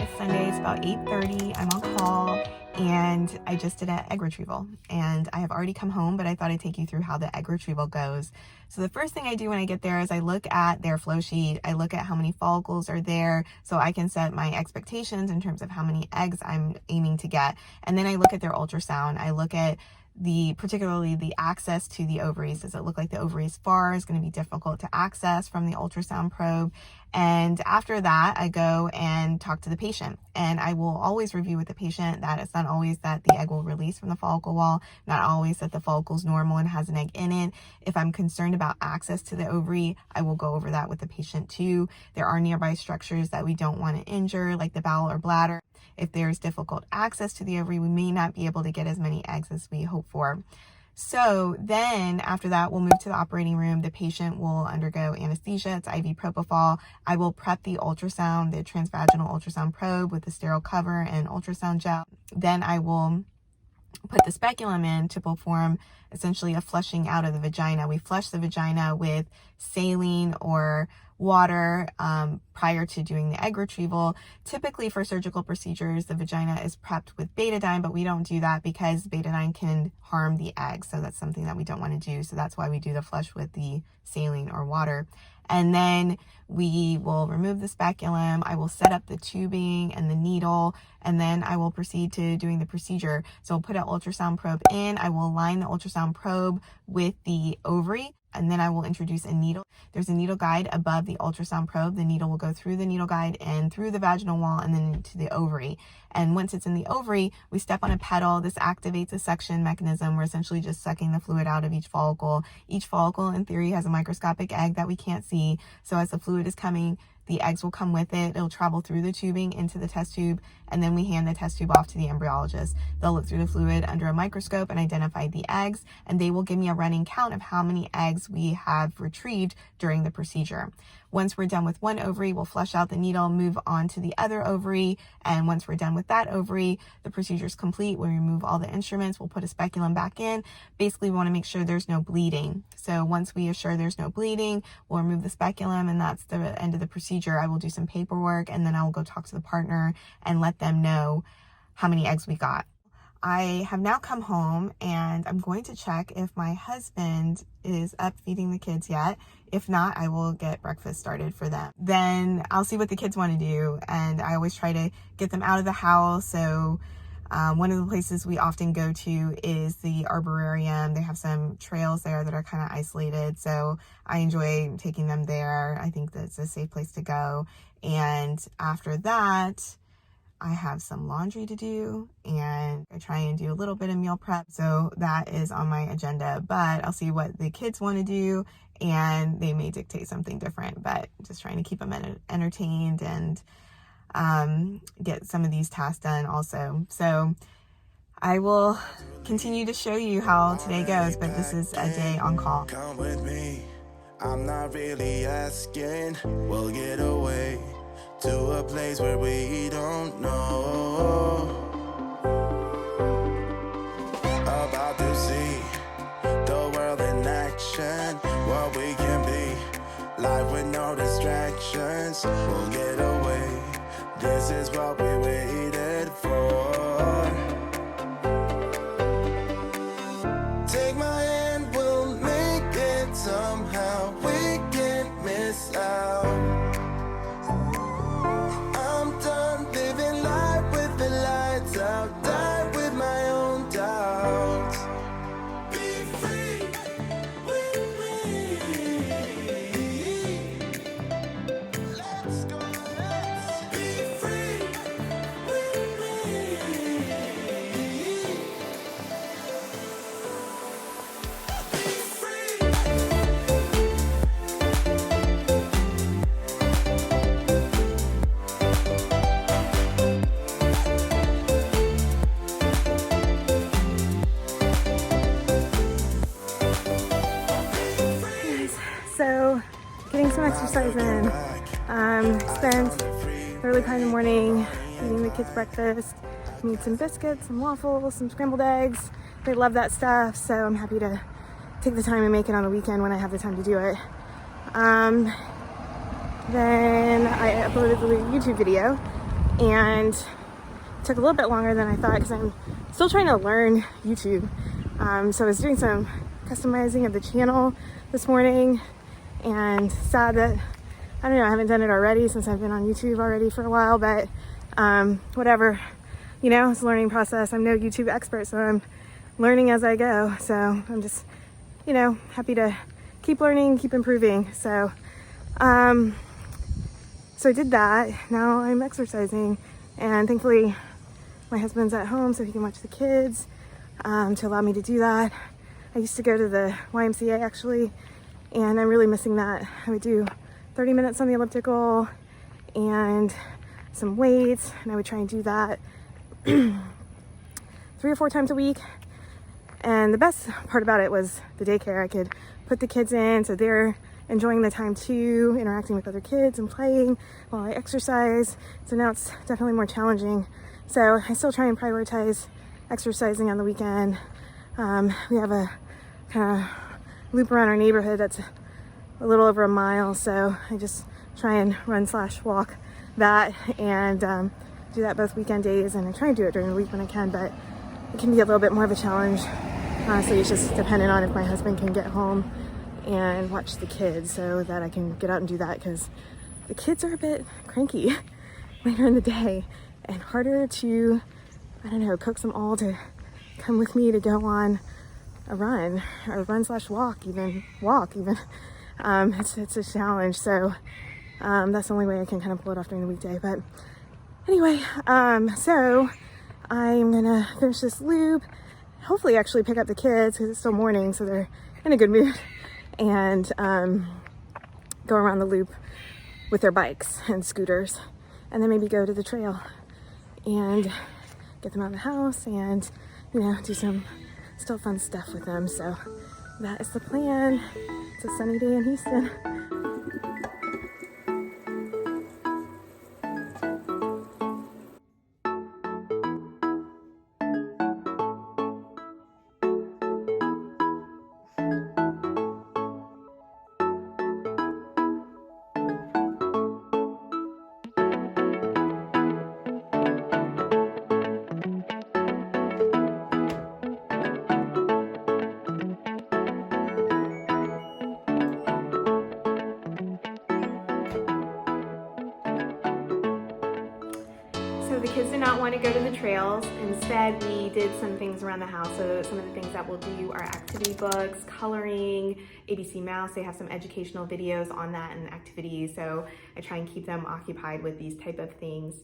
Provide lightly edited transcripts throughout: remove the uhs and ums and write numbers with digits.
It's Sunday, it's about 8:30. I'm on call and I just did an egg retrieval and I have already come home, but I thought I'd take you through how the egg retrieval goes. So the first thing I do when I get there is I look at their flow sheet. I look at how many follicles are there so I can set my expectations in terms of how many eggs I'm aiming to get. And then I look at their ultrasound. I look at particularly the access to the ovaries. Does it look like the ovaries far? Is going to be difficult to access from the ultrasound probe. And after that, I go and talk to the patient, and I will always review with the patient that it's not always that the egg will release from the follicle wall, not always that the follicle is normal and has an egg in it. If I'm concerned about access to the ovary, I will go over that with the patient too. There are nearby structures that we don't want to injure, like the bowel or bladder. If there's difficult access to the ovary, we may not be able to get as many eggs as we hope for. So then after that, we'll move to the operating room. The patient will undergo anesthesia. It's IV propofol. I will prep the ultrasound, the transvaginal ultrasound probe with the sterile cover and ultrasound gel. Then I will put the speculum in to perform essentially a flushing out of the vagina. We flush the vagina with saline or water prior to doing the egg retrieval. Typically for surgical procedures, the vagina is prepped with betadine, but we don't do that because betadine can harm the egg. So that's something that we don't want to do. So that's why we do the flush with the saline or water. And then we will remove the speculum. I will set up the tubing and the needle, and then I will proceed to doing the procedure. So I'll put an ultrasound probe in. I will align the ultrasound probe with the ovary, and then I will introduce a needle. There's a needle guide above the ultrasound probe. The needle will go through the needle guide and through the vaginal wall and then into the ovary. And once it's in the ovary, we step on a pedal. This activates a suction mechanism. We're essentially just sucking the fluid out of each follicle. Each follicle, in theory, has a microscopic egg that we can't see. So as the fluid is coming, the eggs will come with it. It'll travel through the tubing into the test tube, and then we hand the test tube off to the embryologist. They'll look through the fluid under a microscope and identify the eggs, and they will give me a running count of how many eggs we have retrieved during the procedure. Once we're done with one ovary, we'll flush out the needle, move on to the other ovary, and once we're done with that ovary, the procedure is complete. We remove all the instruments, we'll put a speculum back in. Basically, we want to make sure there's no bleeding. So once we assure there's no bleeding, we'll remove the speculum, and that's the end of the procedure. I will do some paperwork, and then I will go talk to the partner and let them know how many eggs we got. I have now come home and I'm going to check if my husband is up feeding the kids yet. If not, I will get breakfast started for them. Then I'll see what the kids want to do, and I always try to get them out of the house. So one of the places we often go to is the arboretum. They have some trails there that are kind of isolated, so I enjoy taking them there. I think that's a safe place to go. And after that, I have some laundry to do, and I try and do a little bit of meal prep. So that is on my agenda, but I'll see what the kids want to do, and they may dictate something different, but just trying to keep them entertained and get some of these tasks done also. So I will continue to show you how today goes, but this is a day on call. Come with me, I'm not really asking. We'll get away to a place where we don't know. About to see the world in action, what we can be, life with no distractions. We'll get away, this is what we waited for. Take my hand, we'll make it somehow. We can't miss out. I'm done living life with the lights out, die with my own doubts. Be free with me. Let's go, let's be free with me. Be free. So getting some exercise in. Spent the early part of the morning eating the kids breakfast. Made some biscuits, some waffles, some scrambled eggs. They love that stuff, so I'm happy to take the time and make it on the weekend when I have the time to do it. Then I uploaded the YouTube video and it took a little bit longer than I thought because I'm still trying to learn YouTube. So I was doing some customizing of the channel this morning, and sad that, I don't know, I haven't done it already since I've been on YouTube already for a while, but whatever, you know, it's a learning process. I'm no YouTube expert, so I'm learning as I go. So I'm just, you know, happy to keep learning, keep improving. So so I did that. Now I'm exercising, and thankfully my husband's at home so he can watch the kids, to allow me to do that. I used to go to the YMCA actually, and I'm really missing that. I would do 30 minutes on the elliptical and some weights, and I would try and do that 3 or 4 times a week. And the best part about it was the daycare. I could put the kids in so they're enjoying the time too, interacting with other kids and playing while I exercise. So now it's definitely more challenging. So I still try and prioritize exercising on the weekend. We have a kind of loop around our neighborhood that's a little over a mile, so I just try and run/walk that, and do that both weekend days, and I try and do it during the week when I can, but it can be a little bit more of a challenge. Honestly, it's just dependent on if my husband can get home and watch the kids so that I can get out and do that, because the kids are a bit cranky later in the day and harder to, I don't know, coax them all to come with me to go on a run, or run/walk, even walk even. It's a challenge. So that's the only way I can kind of pull it off during the weekday. But anyway, so I'm gonna finish this loop, hopefully actually pick up the kids because it's still morning, so they're in a good mood, and go around the loop with their bikes and scooters, and then maybe go to the trail and get them out of the house and, you know, do some still fun stuff with them. So that is the plan. It's a sunny day in Houston. So the kids did not want to go to the trails. Instead, we did some things around the house. So some of the things that we'll do are activity books, coloring, ABC Mouse. They have some educational videos on that and activities. So I try and keep them occupied with these type of things.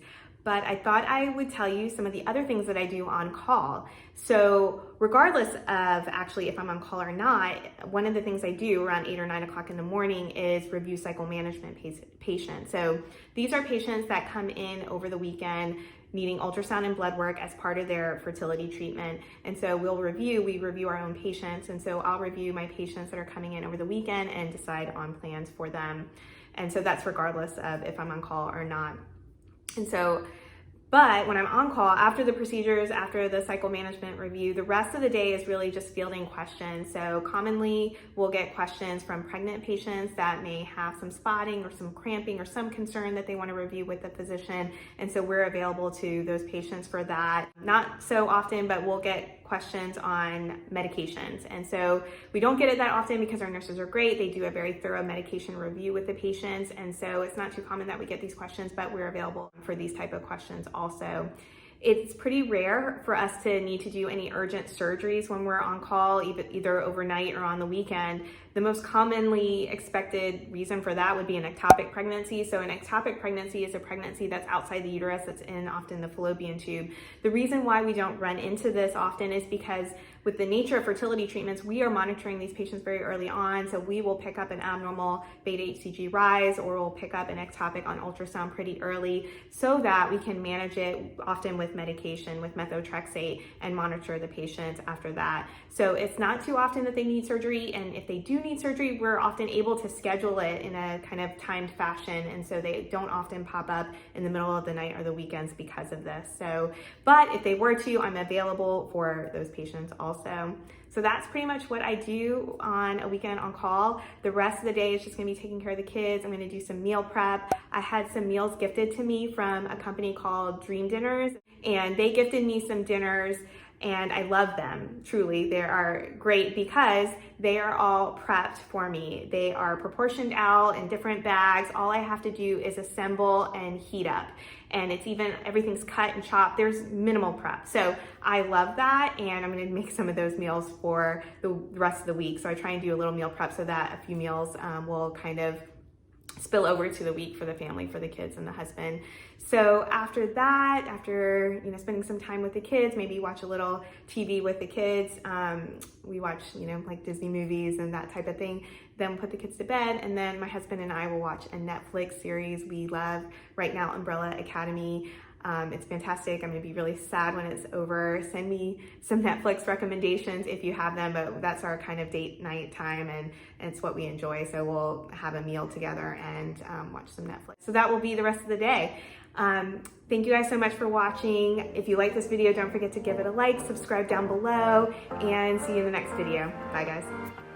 But I thought I would tell you some of the other things that I do on call. So regardless of actually if I'm on call or not, one of the things I do around 8 or 9 o'clock in the morning is review cycle management patients. So these are patients that come in over the weekend needing ultrasound and blood work as part of their fertility treatment. And so we review our own patients. And so I'll review my patients that are coming in over the weekend and decide on plans for them. And so that's regardless of if I'm on call or not. And so, but when I'm on call, after the procedures, after the cycle management review, the rest of the day is really just fielding questions. So commonly we'll get questions from pregnant patients that may have some spotting or some cramping or some concern that they want to review with the physician. And so we're available to those patients for that. Not so often, but we'll get questions on medications. And so we don't get it that often because our nurses are great. They do a very thorough medication review with the patients. And so it's not too common that we get these questions, but we're available for these type of questions also. It's pretty rare for us to need to do any urgent surgeries when we're on call, either overnight or on the weekend. The most commonly expected reason for that would be an ectopic pregnancy. So an ectopic pregnancy is a pregnancy that's outside the uterus, that's in often the fallopian tube. The reason why we don't run into this often is because with the nature of fertility treatments, we are monitoring these patients very early on. So we will pick up an abnormal beta HCG rise, or we'll pick up an ectopic on ultrasound pretty early so that we can manage it often with medication, with methotrexate, and monitor the patient after that. So it's not too often that they need surgery. And if they do need surgery, we're often able to schedule it in a kind of timed fashion. And so they don't often pop up in the middle of the night or the weekends because of this. So, but if they were to, I'm available for those patients also. So that's pretty much what I do on a weekend on call. The rest of the day is just gonna be taking care of the kids. I'm gonna do some meal prep. I had some meals gifted to me from a company called Dream Dinners, and they gifted me some dinners, and I love them, truly. They are great because they are all prepped for me. They are proportioned out in different bags. All I have to do is assemble and heat up. And it's even, everything's cut and chopped. There's minimal prep. So I love that, and I'm gonna make some of those meals for the rest of the week. So I try and do a little meal prep so that a few meals will kind of spill over to the week for the family, for the kids and the husband. So after that, after spending some time with the kids, maybe watch a little TV with the kids. We watch like Disney movies and that type of thing. Then put the kids to bed, and then my husband and I will watch a Netflix series we love right now, Umbrella Academy. It's fantastic. I'm gonna be really sad when it's over. Send me some Netflix recommendations if you have them, but that's our kind of date night time, and it's what we enjoy. So we'll have a meal together and watch some Netflix. So that will be the rest of the day. Thank you guys so much for watching. If you like this video, don't forget to give it a like, subscribe down below, and see you in the next video. Bye guys.